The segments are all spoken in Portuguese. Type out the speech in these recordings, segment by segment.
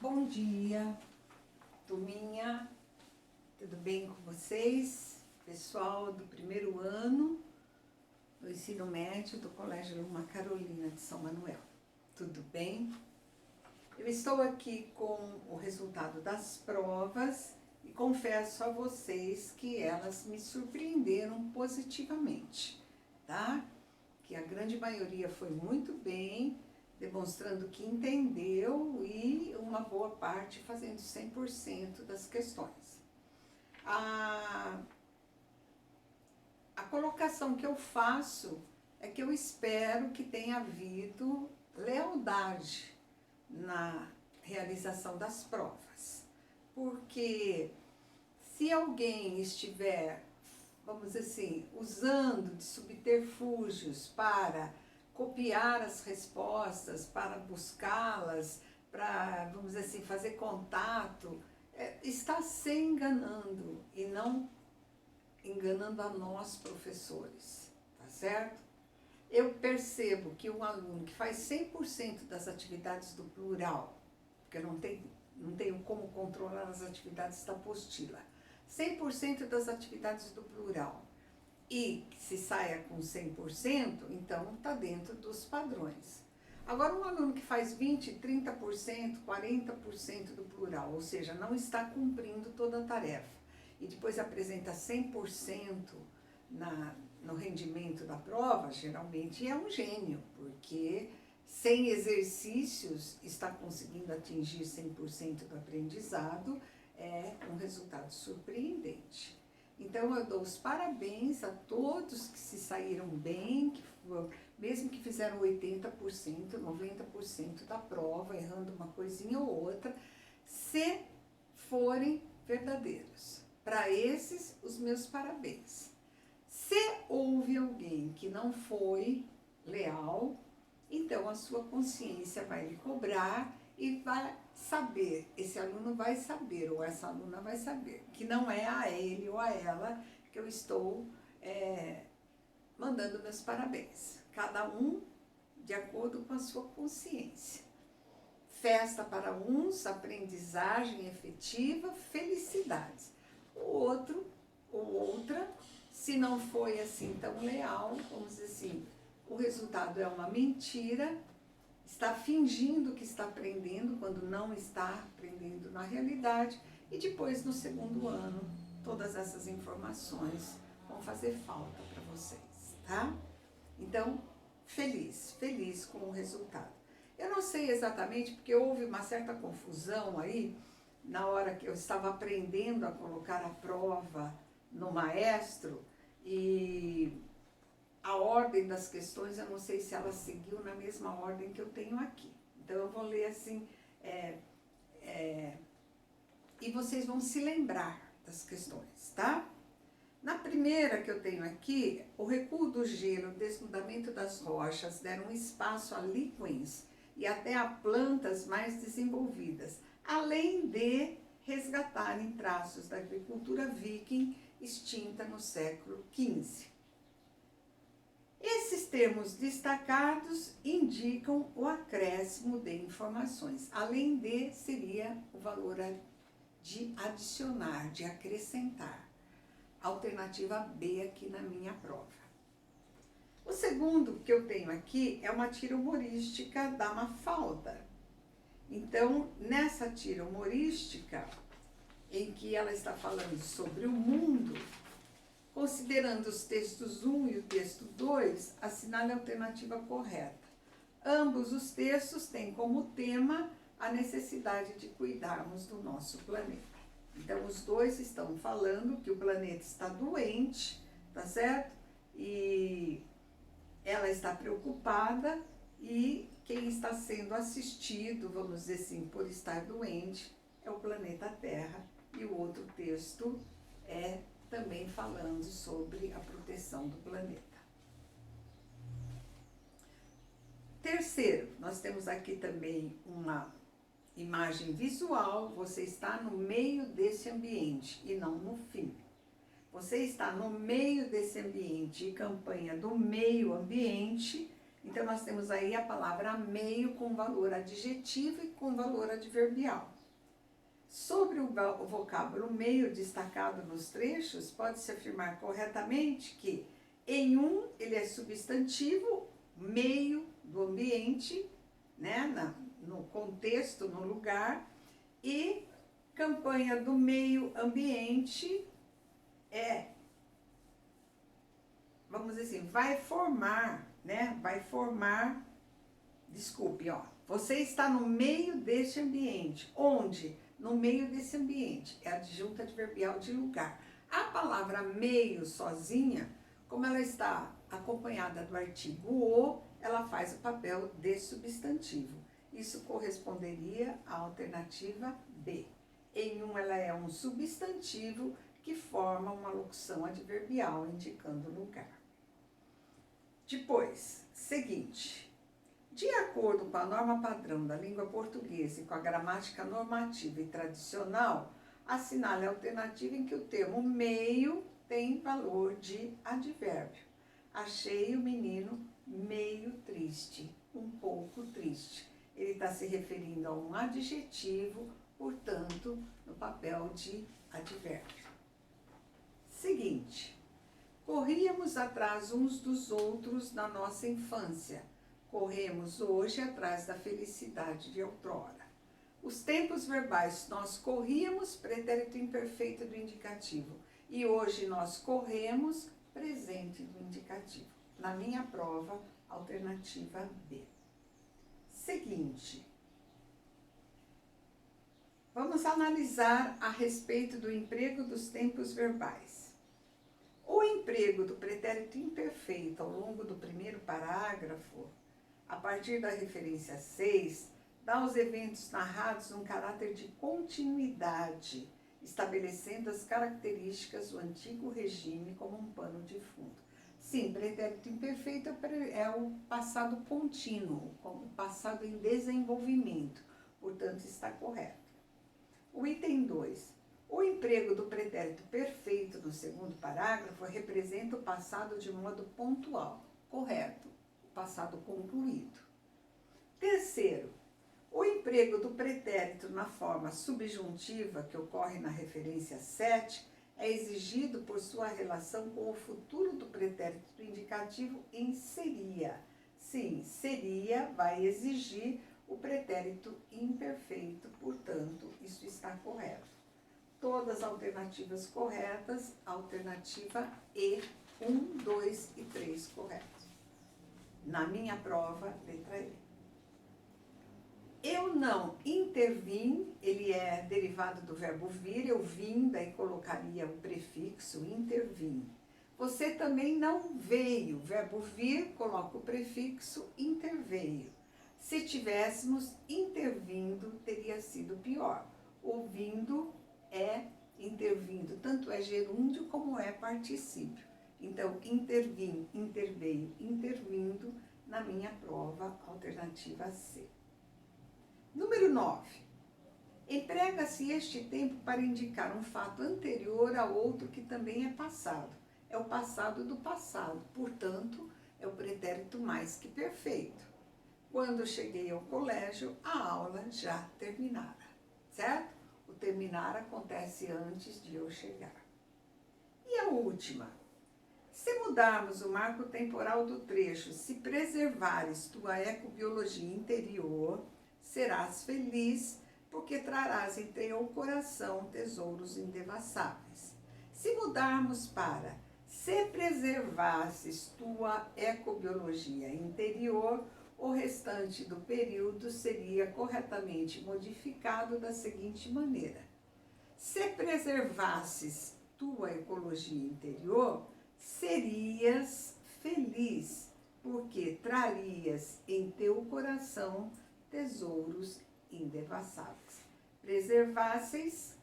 Bom dia, turminha, tudo bem com vocês? Pessoal do primeiro ano do ensino médio do Colégio Luma Carolina de São Manuel, tudo bem? Eu estou aqui com o resultado das provas e confesso a vocês que elas me surpreenderam positivamente, tá? Que a grande maioria foi muito bem, demonstrando que entendeu e uma boa parte fazendo 100% das questões. A colocação que eu faço é que eu espero que tenha havido lealdade na realização das provas, porque se alguém estiver, vamos dizer assim, usando de subterfúgios para copiar as respostas, para buscá-las, para, vamos dizer assim, fazer contato, está se enganando e não enganando a nós, professores, tá certo? Eu percebo que um aluno que faz 100% das atividades do plural, porque eu não tenho como controlar as atividades da apostila, 100% das atividades do plural, e se saia com 100%, então está dentro dos padrões. Agora, um aluno que faz 20%, 30%, 40% do plural, ou seja, não está cumprindo toda a tarefa, e depois apresenta 100% no rendimento da prova, geralmente é um gênio, porque sem exercícios está conseguindo atingir 100% do aprendizado, é um resultado surpreendente. Então, eu dou os parabéns a todos que se saíram bem, mesmo que fizeram 80%, 90% da prova, errando uma coisinha ou outra, se forem verdadeiros. Para esses, os meus parabéns. Se houve alguém que não foi leal, então a sua consciência vai lhe cobrar e vai saber, esse aluno vai saber, ou essa aluna vai saber, que não é a ele ou a ela que eu estou mandando meus parabéns. Cada um de acordo com a sua consciência. Festa para uns, aprendizagem efetiva, felicidades. O outro ou outra, se não foi assim tão leal, vamos dizer assim, o resultado é uma mentira, está fingindo que está aprendendo, quando não está aprendendo na realidade, e depois, no segundo ano, todas essas informações vão fazer falta para vocês, tá? Então, feliz com o resultado. Eu não sei exatamente, porque houve uma certa confusão aí, na hora que eu estava aprendendo a colocar a prova no Maestro, e a ordem das questões, eu não sei se ela seguiu na mesma ordem que eu tenho aqui. Então, eu vou ler assim, e vocês vão se lembrar das questões, tá? Na primeira que eu tenho aqui, o recuo do gelo, o desnudamento das rochas deram espaço a líquens e até a plantas mais desenvolvidas, além de resgatarem traços da agricultura viking extinta no século XV. Esses termos destacados indicam o acréscimo de informações. Além de, seria o valor de adicionar, de acrescentar. Alternativa B aqui na minha prova. O segundo que eu tenho aqui é uma tira humorística da Mafalda. Então, nessa tira humorística, em que ela está falando sobre o mundo, considerando os textos 1 e o texto 2, assinale a alternativa correta. Ambos os textos têm como tema a necessidade de cuidarmos do nosso planeta. Então, os dois estão falando que o planeta está doente, tá certo? E ela está preocupada e quem está sendo assistido, vamos dizer assim, por estar doente, é o planeta Terra. E o outro texto é também falando sobre a proteção do planeta. Terceiro, nós temos aqui também uma imagem visual, você está no meio desse ambiente e não no fim. Você está no meio desse ambiente e campanha do meio ambiente, Então, nós temos aí a palavra meio com valor adjetivo e com valor adverbial. Sobre o vocábulo meio destacado nos trechos, pode-se afirmar corretamente que em um ele é substantivo, meio do ambiente, né, no contexto, no lugar, e campanha do meio ambiente vamos dizer assim, vai formar, desculpe, você está no meio deste ambiente, onde? No meio desse ambiente, é adjunto adverbial de lugar. A palavra meio sozinha, como ela está acompanhada do artigo o, ela faz o papel de substantivo. Isso corresponderia à alternativa B. Em um, ela é um substantivo que forma uma locução adverbial indicando lugar. Depois, seguinte. De acordo com a norma padrão da língua portuguesa e com a gramática normativa e tradicional, assinale a alternativa em que o termo meio tem valor de advérbio. Achei o menino meio triste, um pouco triste. Ele está se referindo a um adjetivo, portanto, no papel de advérbio. Seguinte, corríamos atrás uns dos outros na nossa infância. Corremos hoje atrás da felicidade de outrora. Os tempos verbais, nós corríamos, pretérito imperfeito do indicativo. E hoje nós corremos, presente do indicativo. Na minha prova, alternativa B. Seguinte. Vamos analisar a respeito do emprego dos tempos verbais. O emprego do pretérito imperfeito ao longo do primeiro parágrafo, a partir da referência 6, dá aos eventos narrados um caráter de continuidade, estabelecendo as características do antigo regime como um pano de fundo. Sim, pretérito imperfeito é o passado contínuo, como passado em desenvolvimento, portanto está correto. O item 2. O emprego do pretérito perfeito no segundo parágrafo representa o passado de modo pontual, correto, o passado concluído. Terceiro, o emprego do pretérito na forma subjuntiva, que ocorre na referência 7, é exigido por sua relação com o futuro do pretérito indicativo em seria. Sim, seria vai exigir o pretérito imperfeito, portanto, isso está correto. Todas as alternativas corretas, alternativa E, 1, 2 e 3 corretos. Na minha prova, letra E. Eu não intervim, ele é derivado do verbo vir, eu vim, daí colocaria o prefixo intervim. Você também não veio, verbo vir, coloca o prefixo interveio. Se tivéssemos intervindo, teria sido pior. Ouvindo é intervindo, tanto é gerúndio como é particípio. Então, intervim, interveio, intervindo, na minha prova, alternativa C. Número 9. Emprega-se este tempo para indicar um fato anterior a outro que também é passado. É o passado do passado, portanto, é o pretérito mais que perfeito. Quando cheguei ao colégio, a aula já terminara, certo? O terminar acontece antes de eu chegar. E a última. Se mudarmos o marco temporal do trecho, se preservares tua ecobiologia interior, serás feliz, porque trarás em teu coração tesouros indevassáveis. Se mudarmos para se preservasses tua ecobiologia interior, o restante do período seria corretamente modificado da seguinte maneira. Se preservasses tua ecologia interior, serias feliz, porque trarias em teu coração tesouros indevassáveis. Preservasseis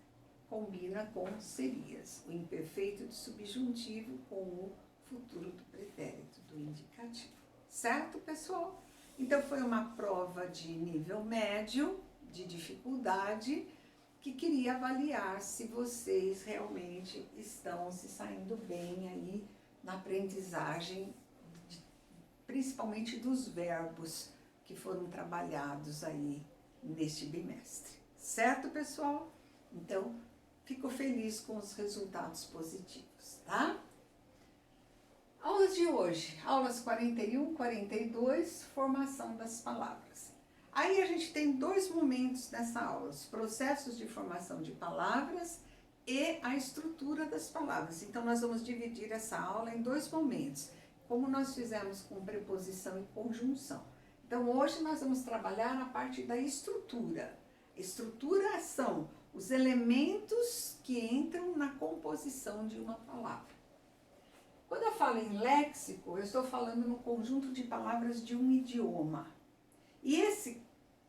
combina com serias, o imperfeito de subjuntivo com o futuro do pretérito, do indicativo. Certo, pessoal? Então, foi uma prova de nível médio, de dificuldade, que queria avaliar se vocês realmente estão se saindo bem aí na aprendizagem principalmente dos verbos que foram trabalhados aí neste bimestre. Certo, pessoal? Então, fico feliz com os resultados positivos, tá? Aulas de hoje, aulas 41, 42, formação das palavras. Aí a gente tem dois momentos nessa aula, os processos de formação de palavras e a estrutura das palavras. Então, nós vamos dividir essa aula em dois momentos, como nós fizemos com preposição e conjunção. Então, hoje nós vamos trabalhar na parte da estrutura. Estrutura são os elementos que entram na composição de uma palavra. Quando eu falo em léxico, eu estou falando no conjunto de palavras de um idioma. E esse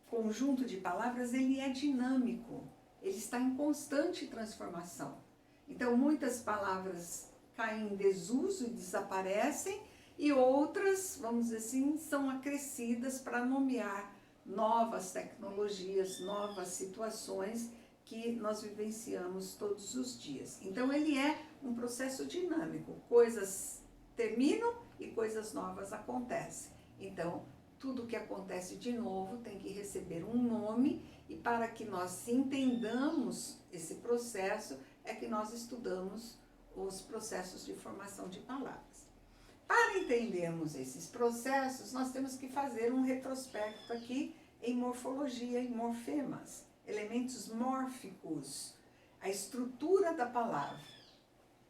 conjunto de palavras, ele é dinâmico, ele está em constante transformação. Então, muitas palavras caem em desuso e desaparecem, e outras, vamos dizer assim, são acrescidas para nomear novas tecnologias, novas situações que nós vivenciamos todos os dias. Então, ele é um processo dinâmico, coisas terminam e coisas novas acontecem. Então, tudo que acontece de novo tem que receber um nome, e para que nós entendamos esse processo, é que nós estudamos os processos de formação de palavras. Para entendermos esses processos, nós temos que fazer um retrospecto aqui em morfologia, em morfemas, elementos mórficos, a estrutura da palavra.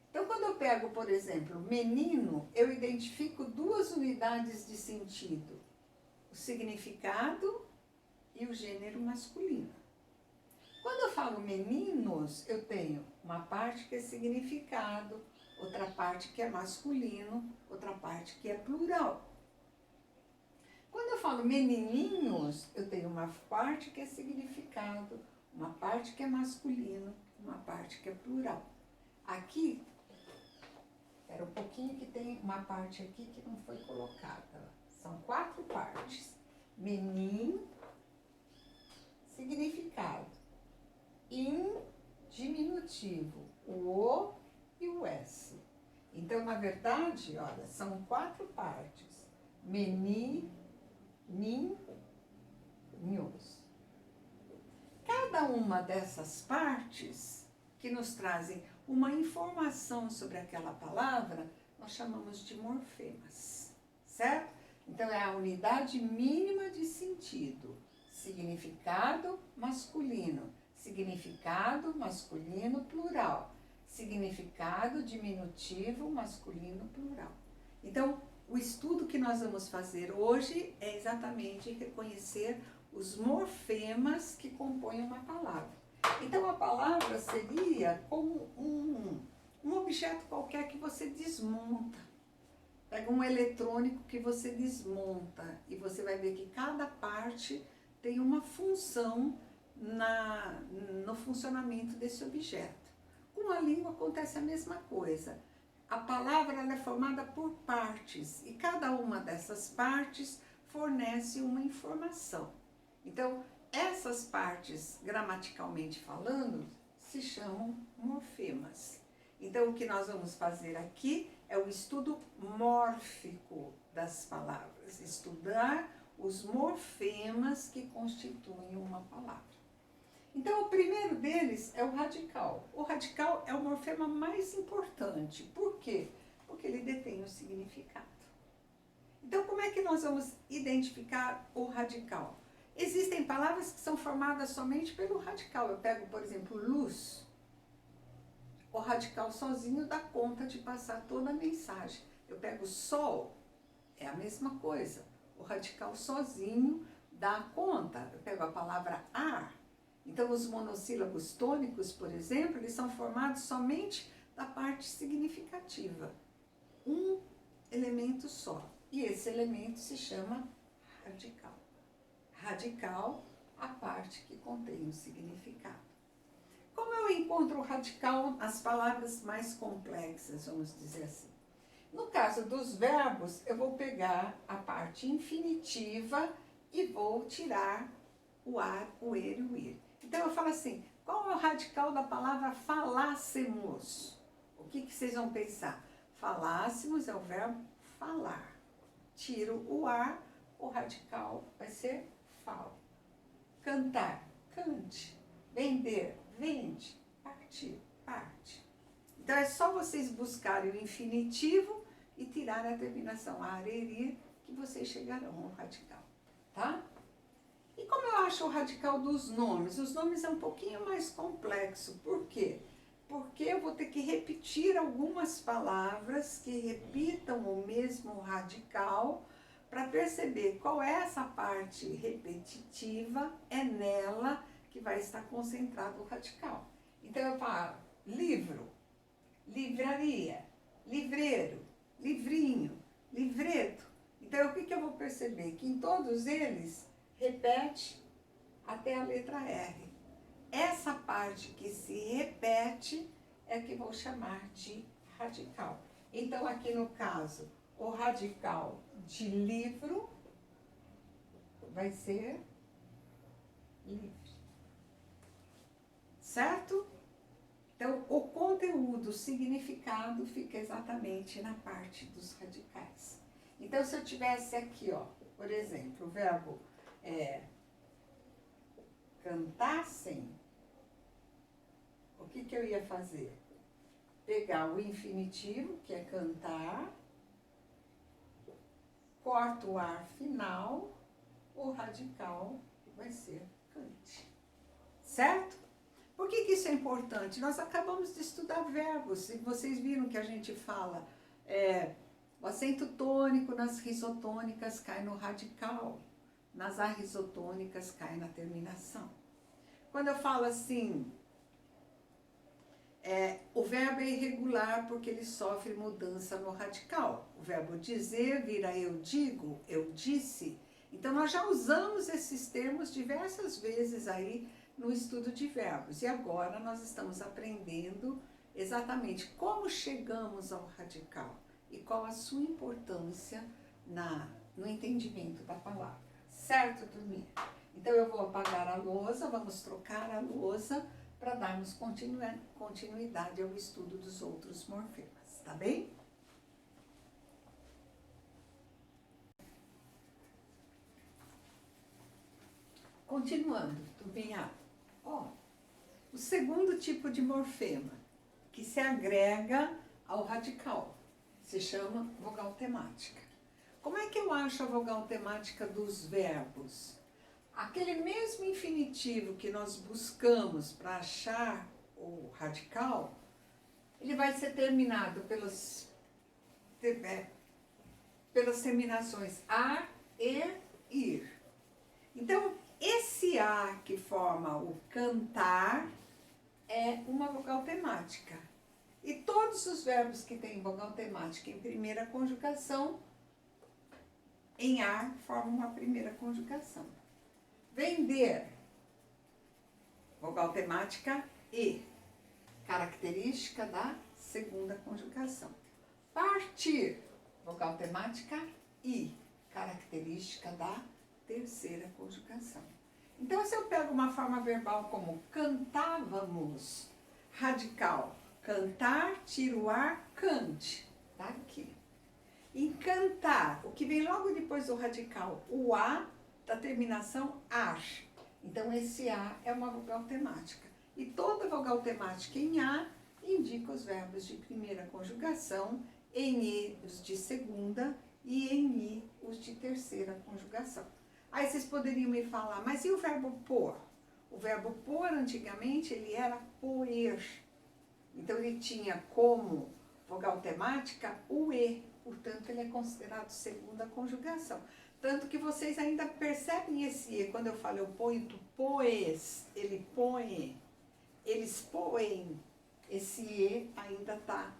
Então, quando eu pego, por exemplo, menino, eu identifico duas unidades de sentido, o significado e o gênero masculino. Quando eu falo meninos, eu tenho uma parte que é significado, outra parte que é masculino, outra parte que é plural. Quando eu falo menininhos, eu tenho uma parte que é significado, uma parte que é masculino, uma parte que é plural. Aqui, espera um pouquinho que tem uma parte aqui que não foi colocada. São 4 partes. Menin, significado. In, diminutivo. O O e o S. Então, na verdade, olha, são 4 partes. Meni, nin, nhos. Cada uma dessas partes que nos trazem uma informação sobre aquela palavra, nós chamamos de morfemas, certo? Então, é a unidade mínima de sentido. Significado masculino, significado masculino plural, significado diminutivo masculino plural. Então, o estudo que nós vamos fazer hoje é exatamente reconhecer os morfemas que compõem uma palavra. Então, a palavra seria como um objeto qualquer que você desmonta. Pega um eletrônico que você desmonta e você vai ver que cada parte tem uma função no funcionamento desse objeto. Com a língua acontece a mesma coisa. A palavra ela é formada por partes e cada uma dessas partes fornece uma informação. Então, essas partes, gramaticalmente falando, se chamam morfemas. Então, o que nós vamos fazer aqui é o estudo mórfico das palavras, estudar os morfemas que constituem uma palavra. Então, o primeiro deles é o radical. O radical é o morfema mais importante. Por quê? Porque ele detém o significado. Então, como é que nós vamos identificar o radical? Existem palavras que são formadas somente pelo radical. Eu pego, por exemplo, luz. O radical sozinho dá conta de passar toda a mensagem. Eu pego sol, é a mesma coisa. O radical sozinho dá conta. Eu pego a palavra ar. Então, os monossílabos tônicos, por exemplo, eles são formados somente da parte significativa. Um elemento só. E esse elemento se chama radical. Radical, a parte que contém o significado. Como eu encontro o radical nas palavras mais complexas, vamos dizer assim? No caso dos verbos, eu vou pegar a parte infinitiva e vou tirar o ar, o er e o ir. Então, eu falo assim, qual é o radical da palavra falássemos? O que vocês vão pensar? Falássemos é o verbo falar. tiro o ar, o radical vai ser falo. Cantar, cante. Vender, vende. Partir, parte. Então é só vocês buscarem o infinitivo e tirar a terminação arerir, que vocês chegarão ao radical, tá? E como eu acho o radical dos nomes? Os nomes é um pouquinho mais complexo. Por quê? Porque eu vou ter que repetir algumas palavras que repitam o mesmo radical para perceber qual é essa parte repetitiva, é nela que vai estar concentrado o radical. Então eu falo livro, livraria, livreiro, livrinho, livreto. Então o que eu vou perceber? Que em todos eles repete até a letra R. Essa parte que se repete é que vou chamar de radical. Então aqui no caso, o radical de livro vai ser livre. Certo? Então, o conteúdo, o significado fica exatamente na parte dos radicais. Então, se eu tivesse aqui, ó, por exemplo, o verbo cantassem, o que eu ia fazer? Pegar o infinitivo, que é cantar, corto o ar final, o radical vai ser cante. Certo? Por que isso é importante? Nós acabamos de estudar verbos, e vocês viram que a gente fala, o acento tônico nas risotônicas cai no radical, nas arrisotônicas cai na terminação. Quando eu falo assim, o verbo é irregular porque ele sofre mudança no radical. O verbo dizer vira eu digo, eu disse. Então nós já usamos esses termos diversas vezes aí no estudo de verbos. E agora nós estamos aprendendo exatamente como chegamos ao radical e qual a sua importância no entendimento da palavra. Certo, turminha? Então eu vou apagar a lousa, vamos trocar a lousa para darmos continuidade ao estudo dos outros morfemas, tá bem? Continuando, turminha. O segundo tipo de morfema, que se agrega ao radical, se chama vogal temática. Como é que eu acho a vogal temática dos verbos? Aquele mesmo infinitivo que nós buscamos para achar o radical, ele vai ser terminado pelas terminações ar, er, ir. Então, esse A que forma o cantar é uma vogal temática. E todos os verbos que têm vogal temática em primeira conjugação, em ar, formam uma primeira conjugação. Vender, vogal temática E, característica da segunda conjugação. Partir, vogal temática I, característica da terceira conjugação. Então, se eu pego uma forma verbal como cantávamos, radical, cantar, tiro o ar, cante, tá aqui. Em cantar, o que vem logo depois do radical, o A da terminação ar. Então, esse A é uma vogal temática. E toda vogal temática em A indica os verbos de primeira conjugação, em E os de segunda e em I os de terceira conjugação. Aí vocês poderiam me falar, mas e o verbo pôr? O verbo pôr, antigamente, ele era poer. Então, ele tinha como vogal temática o E, portanto, ele é considerado segunda conjugação. Tanto que vocês ainda percebem esse E, quando eu falo eu ponho, tu poes, ele põe, eles põem, esse E ainda está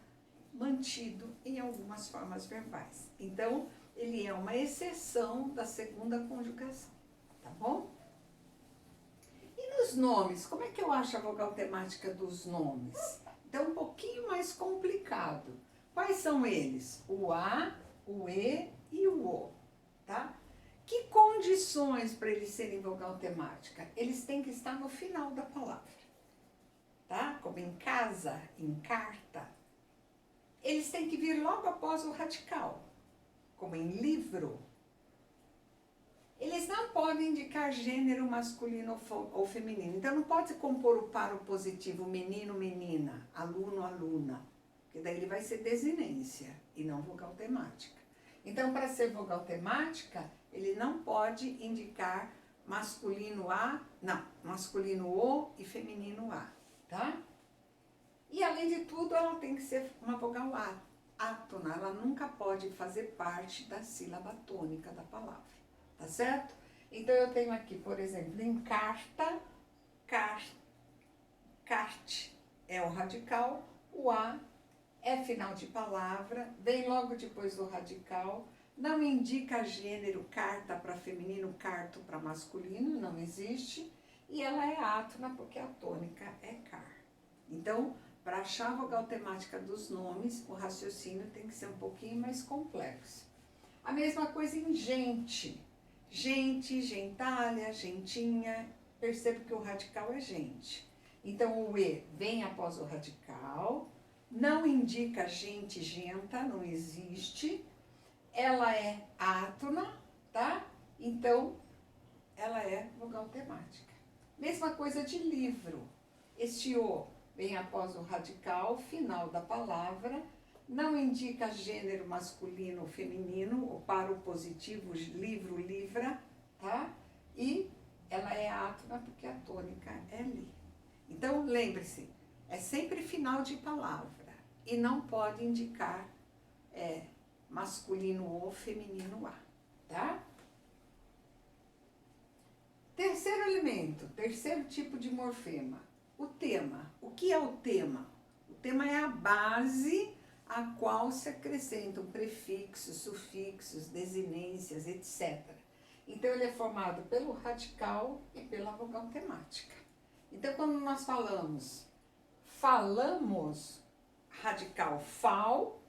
mantido em algumas formas verbais. Então, ele é uma exceção da segunda conjugação, tá bom? E nos nomes, como é que eu acho a vogal temática dos nomes? Então, um pouquinho mais complicado. Quais são eles? O A, o E e o O, tá? Que condições para eles serem vogal temática? Eles têm que estar no final da palavra, tá? Como em casa, em carta. Eles têm que vir logo após o radical, como em livro, eles não podem indicar gênero masculino ou feminino. Então, não pode compor o paro positivo menino, menina, aluno, aluna, porque daí ele vai ser desinência e não vogal temática. Então, para ser vogal temática, ele não pode indicar masculino A, não, masculino O e feminino A, tá? E, além de tudo, ela tem que ser uma vogal átona, ela nunca pode fazer parte da sílaba tônica da palavra. Tá certo? Então, eu tenho aqui, por exemplo, em carta, carte é o radical, o A é final de palavra, vem logo depois do radical, não indica gênero, carta para feminino, carto para masculino, não existe, e ela é átona porque a tônica é car. Então, para achar a vogal temática dos nomes, o raciocínio tem que ser um pouquinho mais complexo. A mesma coisa em gente. Gente, gentalha, gentinha, percebo que o radical é gente. Então, o E vem após o radical, não indica gente, genta, não existe. Ela é átona, tá? Então, ela é vogal temática. Mesma coisa de livro. Este O vem após o radical, final da palavra, não indica gênero masculino ou feminino, ou paro positivo, livro, livra, tá? E ela é átona porque a tônica é li. Então, lembre-se, é sempre final de palavra e não pode indicar masculino ou feminino A, tá? Terceiro elemento, terceiro tipo de morfema, o tema. O que é o tema? O tema é a base a qual se acrescentam prefixos, sufixos, desinências, etc. Então, ele é formado pelo radical e pela vogal temática. Então, quando nós falamos, radical fal,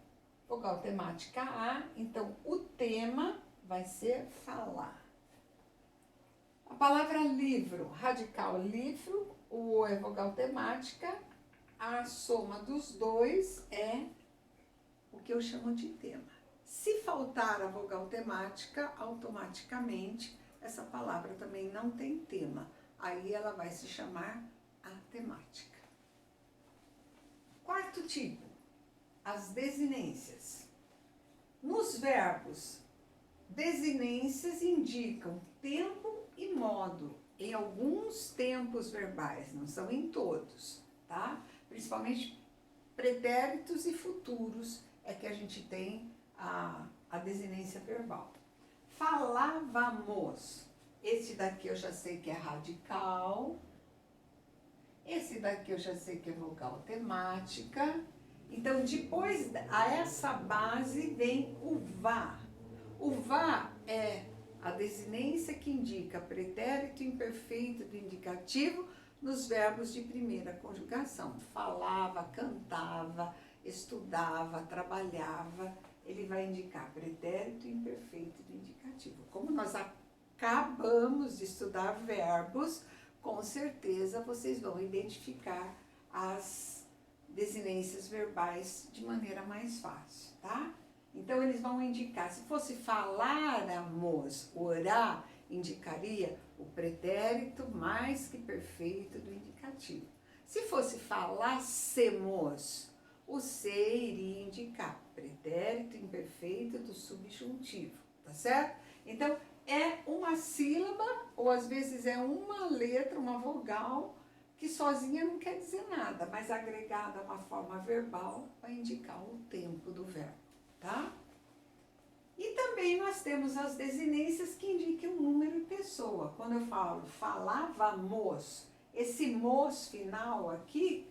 vogal temática A, então o tema vai ser falar. A palavra livro, radical livro, o O é vogal temática, a soma dos dois é o que eu chamo de tema. Se faltar a vogal temática, automaticamente essa palavra também não tem tema. Aí ela vai se chamar atemática. Quarto tipo, as desinências. Nos verbos, desinências indicam tempo e modo em alguns tempos verbais, não são em todos, tá? Principalmente pretéritos e futuros é que a gente tem a desinência verbal. Falávamos. Esse daqui eu já sei que é radical. Esse daqui eu já sei que é vogal temática. Então, depois a essa base vem o vá. O vá é a desinência que indica pretérito imperfeito do indicativo nos verbos de primeira conjugação. Falava, cantava, estudava, trabalhava. Ele vai indicar pretérito imperfeito do indicativo. Como nós acabamos de estudar verbos, com certeza vocês vão identificar as desinências verbais de maneira mais fácil, tá? Então, eles vão indicar, se fosse faláramos, orar, indicaria o pretérito mais que perfeito do indicativo. Se fosse falássemos, o se iria indicar pretérito imperfeito do subjuntivo, tá certo? Então, é uma sílaba, ou às vezes é uma letra, uma vogal, que sozinha não quer dizer nada, mas agregada a uma forma verbal vai indicar o tempo do verbo, tá? E também nós temos as desinências que indicam número e pessoa. Quando eu falo falávamos, esse mos final aqui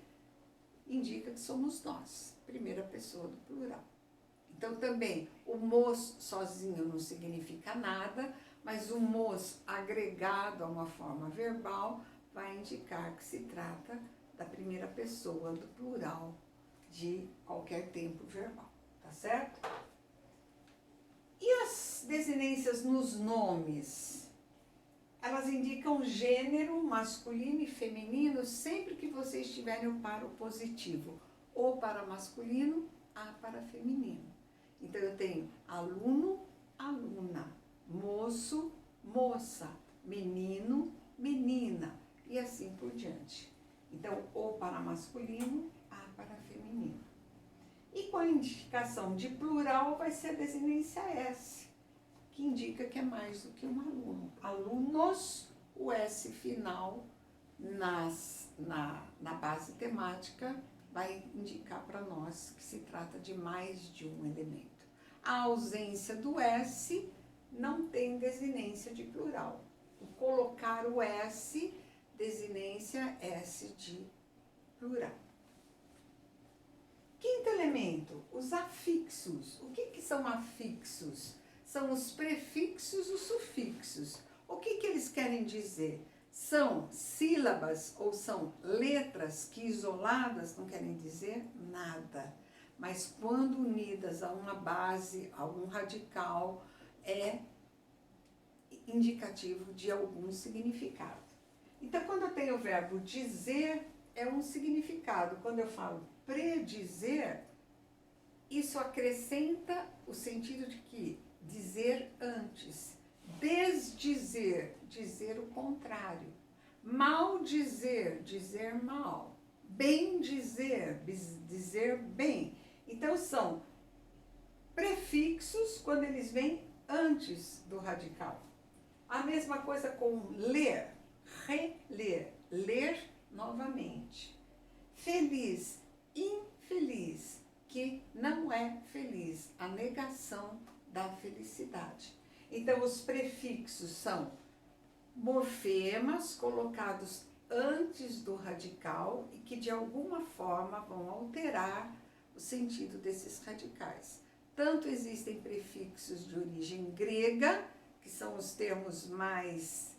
indica que somos nós, primeira pessoa do plural. Então, também, o mos sozinho não significa nada, mas o mos agregado a uma forma verbal vai indicar que se trata da primeira pessoa do plural de qualquer tempo verbal, tá certo? E as desinências nos nomes? Elas indicam gênero masculino e feminino sempre que vocês tiverem o paro positivo, ou para masculino, A para feminino. Então, eu tenho aluno, aluna, moço, moça, menino, menina, e assim por diante. Então, O para masculino, A para feminino. E com a indicação de plural vai ser a desinência S, que indica que é mais do que um aluno. Alunos, o S final na base temática vai indicar para nós que se trata de mais de um elemento. A ausência do S não tem desinência de plural. O colocar o S, desinência S de plural. Quinto elemento, os afixos. O que são afixos? São os prefixos e os sufixos. O que eles querem dizer? São sílabas ou são letras que isoladas não querem dizer nada. Mas quando unidas a uma base, a um radical, é indicativo de algum significado. Então, quando eu tenho o verbo dizer, é um significado. Quando eu falo predizer, isso acrescenta o sentido de que dizer antes, desdizer, dizer o contrário, mal dizer, dizer mal, bem dizer, dizer bem. Então são prefixos quando eles vêm antes do radical. A mesma coisa com ler, reler, ler novamente. Feliz, infeliz, que não é feliz, a negação da felicidade. Então, os prefixos são morfemas colocados antes do radical e que de alguma forma vão alterar o sentido desses radicais. Tanto existem prefixos de origem grega, que são os termos mais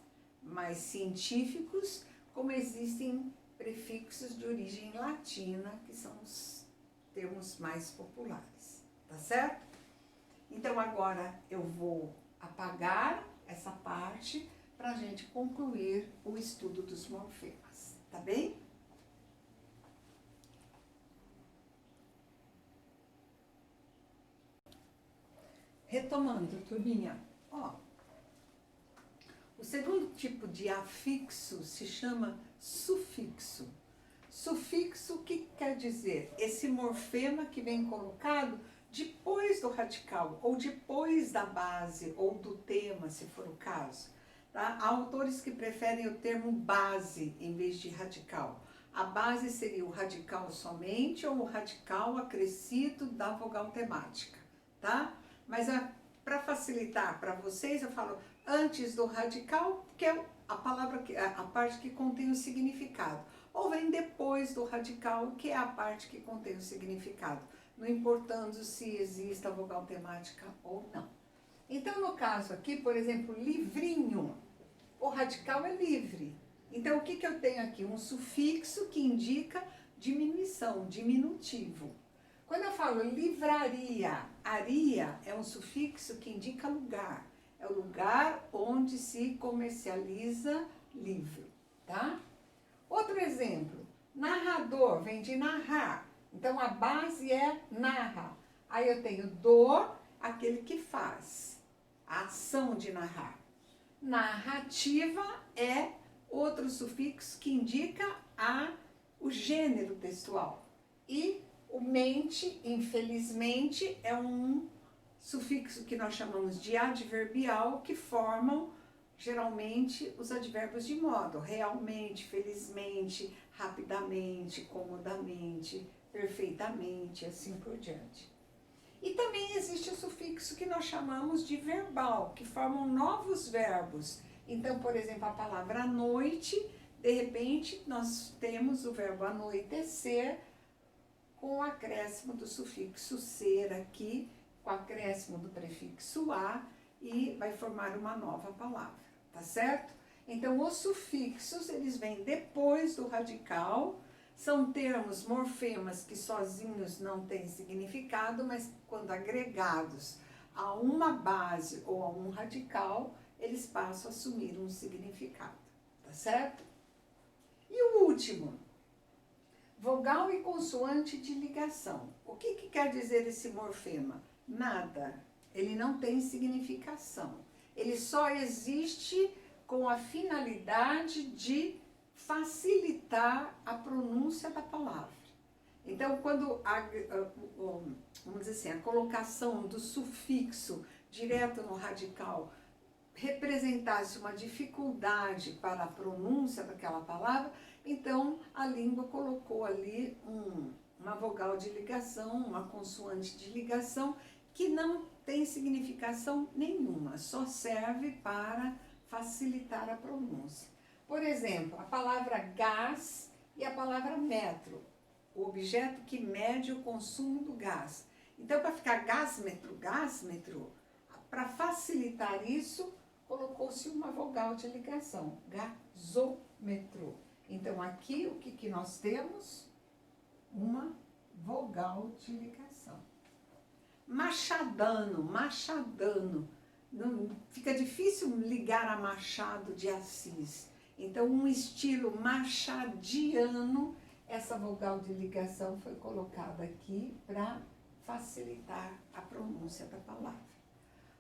científicos, como existem prefixos de origem latina, que são os termos mais populares, tá certo? Então, agora eu vou apagar essa parte para a gente concluir o estudo dos morfemas, tá bem? Retomando, turminha, o segundo tipo de afixo se chama sufixo. Sufixo, o que quer dizer? Esse morfema que vem colocado depois do radical, ou depois da base, ou do tema, se for o caso. Tá? Há autores que preferem o termo base em vez de radical. A base seria o radical somente ou o radical acrescido da vogal temática, tá? Mas para facilitar para vocês, eu falo antes do radical, que é a palavra, a parte que contém o significado. Ou vem depois do radical, que é a parte que contém o significado, não importando se existe a vogal temática ou não. Então, no caso aqui, por exemplo, livrinho, o radical é livre. Então, o que eu tenho aqui? Um sufixo que indica diminuição, diminutivo. Quando eu falo livraria, aria é um sufixo que indica lugar. É o lugar onde se comercializa livro, tá? Outro exemplo, narrador, vem de narrar. Então, a base é narra. Aí eu tenho do, aquele que faz, a ação de narrar. Narrativa é outro sufixo que indica o gênero textual. E o mente, infelizmente, é um sufixo que nós chamamos de adverbial, que formam geralmente os advérbios de modo, realmente, felizmente, rapidamente, comodamente, perfeitamente, assim por diante. E também existe o sufixo que nós chamamos de verbal, que formam novos verbos. Então, por exemplo, a palavra noite, de repente, nós temos o verbo anoitecer com o acréscimo do sufixo ser aqui, com o acréscimo do prefixo a, e vai formar uma nova palavra, tá certo? Então, os sufixos, eles vêm depois do radical, são termos, morfemas que sozinhos não têm significado, mas quando agregados a uma base ou a um radical, eles passam a assumir um significado, tá certo? E o último, vogal e consoante de ligação. O que quer dizer esse morfema? Nada. ele não tem significação. Ele só existe com a finalidade de facilitar a pronúncia da palavra. Então, quando vamos dizer assim, a colocação do sufixo direto no radical representasse uma dificuldade para a pronúncia daquela palavra, então a língua colocou ali uma vogal de ligação, uma consoante de ligação, que não tem significação nenhuma, só serve para facilitar a pronúncia. Por exemplo, a palavra gás e a palavra metro, o objeto que mede o consumo do gás. Então, para ficar gásmetro, para facilitar isso, colocou-se uma vogal de ligação, gasômetro. Então, aqui o que nós temos? Uma vogal de ligação. Machadano. Não, fica difícil ligar a Machado de Assis. Então, um estilo machadiano, essa vogal de ligação foi colocada aqui para facilitar a pronúncia da palavra.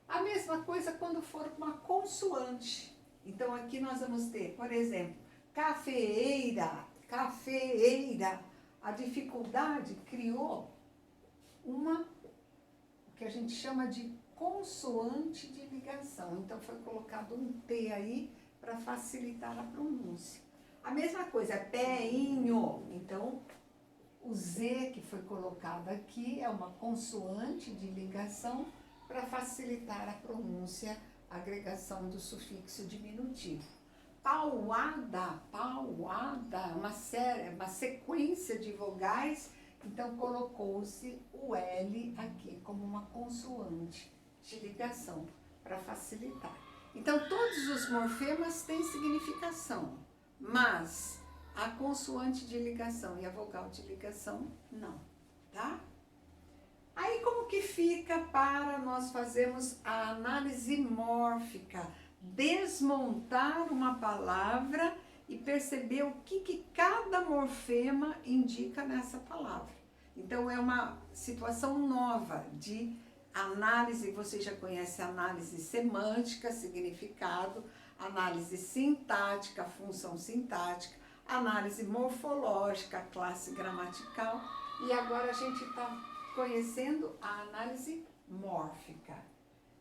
A mesma coisa quando for uma consoante. Então, aqui nós vamos ter, por exemplo, cafeeira. A dificuldade criou o que a gente chama de consoante de ligação. Então, foi colocado um T aí para facilitar a pronúncia. A mesma coisa, peinho. Então, o Z que foi colocado aqui é uma consoante de ligação para facilitar a pronúncia, a agregação do sufixo diminutivo. Pauada, uma sequência de vogais, então colocou-se o L aqui como uma consoante de ligação para facilitar. Então, todos os morfemas têm significação, mas a consoante de ligação e a vogal de ligação não, tá? Aí, como que fica para nós fazermos a análise mórfica? Desmontar uma palavra e perceber o que cada morfema indica nessa palavra. Então, é uma situação nova de análise. Você já conhece a análise semântica, significado, análise sintática, função sintática, análise morfológica, classe gramatical, e agora a gente está conhecendo a análise mórfica.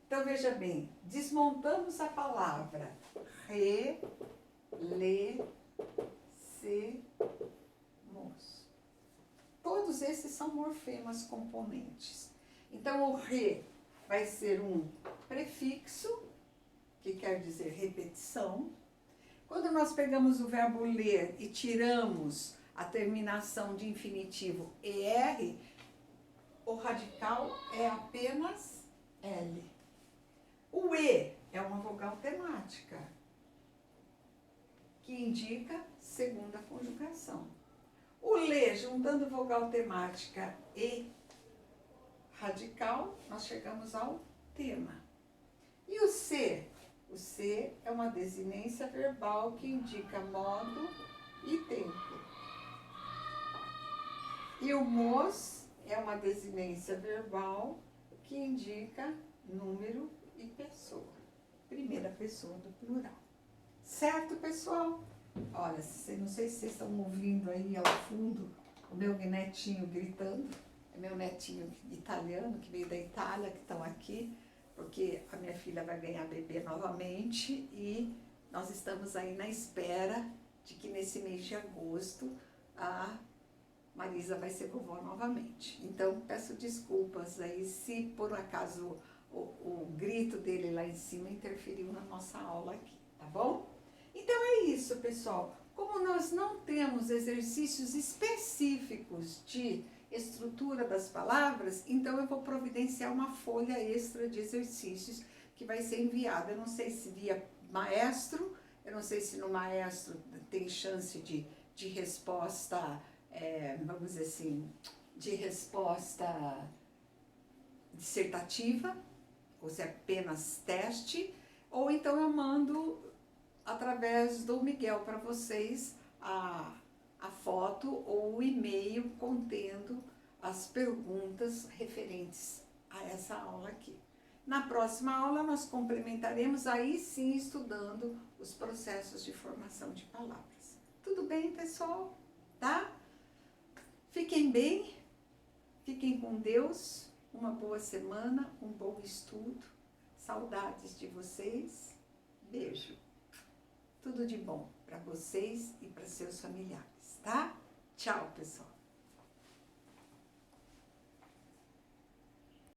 Então, veja bem, desmontamos a palavra mos. Todos esses são morfemas componentes. Então, o re vai ser um prefixo, que quer dizer repetição. Quando nós pegamos o verbo ler e tiramos a terminação de infinitivo er, o radical é apenas L. O E é uma vogal temática, que indica segunda conjugação. O Lê, juntando vogal temática e radical, nós chegamos ao tema. E o C? O C é uma desinência verbal que indica modo e tempo. E o mos é uma desinência verbal que indica número e pessoa. Primeira pessoa do plural. Certo, pessoal? Olha, não sei se vocês estão ouvindo aí ao fundo o meu netinho gritando. É meu netinho italiano, que veio da Itália, que estão aqui, porque a minha filha vai ganhar bebê novamente e nós estamos aí na espera de que nesse mês de agosto a Marisa vai ser vovó novamente. Então, peço desculpas aí se por acaso o grito dele lá em cima interferiu na nossa aula aqui, tá bom? Então é isso, pessoal. Como nós não temos exercícios específicos de estrutura das palavras, então eu vou providenciar uma folha extra de exercícios que vai ser enviada. Eu não sei se via maestro, eu não sei se no maestro tem chance de resposta, vamos dizer assim, de resposta dissertativa, ou se é apenas teste, ou então eu mando através do Miguel para vocês a foto ou o e-mail contendo as perguntas referentes a essa aula aqui. Na próxima aula nós complementaremos aí sim estudando os processos de formação de palavras. Tudo bem, pessoal? Tá? Fiquem bem, fiquem com Deus, uma boa semana, um bom estudo. Saudades de vocês. Beijo. Tudo de bom para vocês e para seus familiares, tá? Tchau, pessoal.